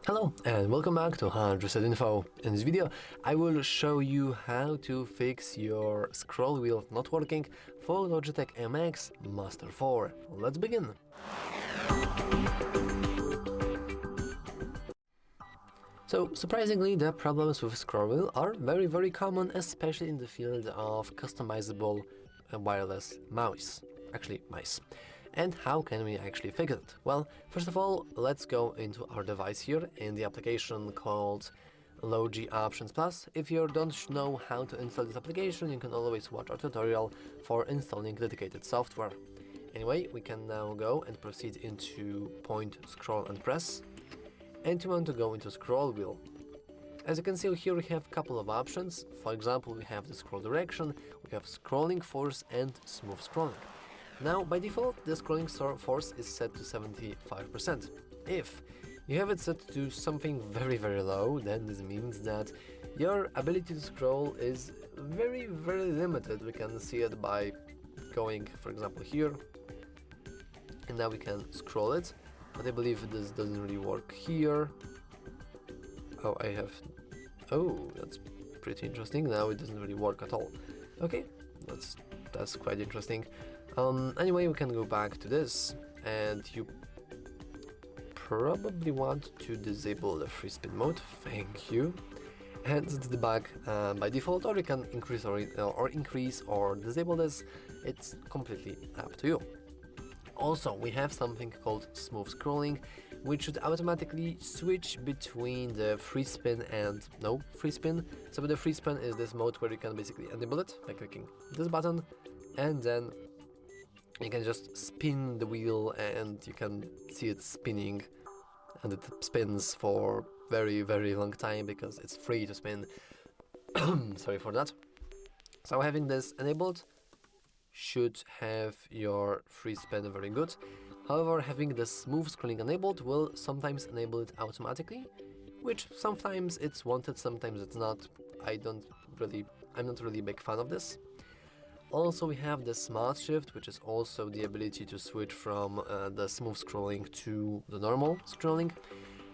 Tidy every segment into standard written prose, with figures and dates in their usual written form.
Hello and welcome back to HardReset.Info. In this video I will show you how to fix your scroll wheel not working for Logitech MX Master 4. Let's begin. So surprisingly, the problems with scroll wheel are very common, especially in the field of customizable wireless mice. And how can we actually fix it? Well, first of all, let's go into our device here in the application called Logi Options Plus. If you don't know how to install this application, you can always watch our tutorial for installing dedicated software. Anyway, we can now go and proceed into point, scroll and press. And you want to go into scroll wheel. As you can see here, we have a couple of options. For example, we have the scroll direction, we have scrolling force and smooth scrolling. Now, by default, the scrolling force is set to 75%. If you have it set to something very low, then this means that your ability to scroll is very limited. We can see it by going, for example, here, and now we can scroll it, but I believe this doesn't really work here. Oh, that's pretty interesting. Now it doesn't really work at all. Okay, that's quite interesting. Anyway, we can go back to this, and you probably want to disable the free spin mode. Thank you. And to the back by default, or you can increase or disable this. It's completely up to you. Also, we have something called smooth scrolling, which should automatically switch between the free spin and no free spin. So the free spin is this mode where you can basically enable it by clicking this button, and then you can just spin the wheel and you can see it spinning, and it spins for very long time because it's free to spin. Sorry for that. So having this enabled should have your free spin very good. However, having the smooth scrolling enabled will sometimes enable it automatically, which sometimes it's wanted, sometimes it's not. I'm not really a big fan of this. Also, we have the smart shift, which is also the ability to switch from the smooth scrolling to the normal scrolling,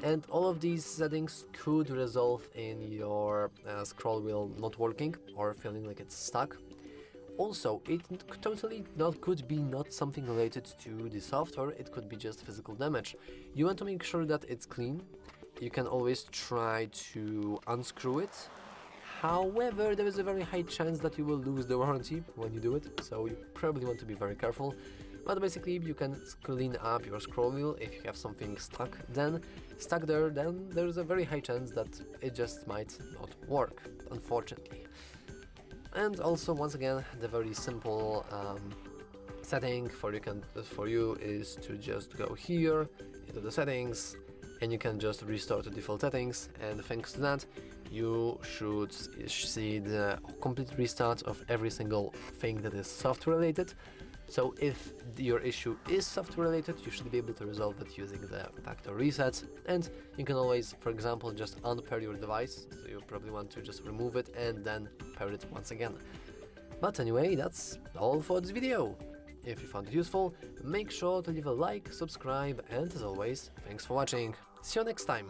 and all of these settings could result in your scroll wheel not working or feeling like it's stuck. Also, it totally could be not something related to the software, it could be just physical damage. You want to make sure that it's clean. You can always try to unscrew it. However, there is a very high chance that you will lose the warranty when you do it, so you probably want to be very careful. But basically, you can clean up your scroll wheel. If you have something stuck there, then there's a very high chance that it just might not work, unfortunately. And also, once again, the very simple setting for you is to just go here into the settings, and you can just restore to default settings, and thanks to that you should see the complete restart of every single thing that is software related. So if your issue is software related, you should be able to resolve it using the factory reset, and you can always, for example, just unpair your device. So you probably want to just remove it and then pair it once again. But anyway, that's all for this video. If you found it useful, make sure to leave a like, subscribe, and as always, thanks for watching. See you next time.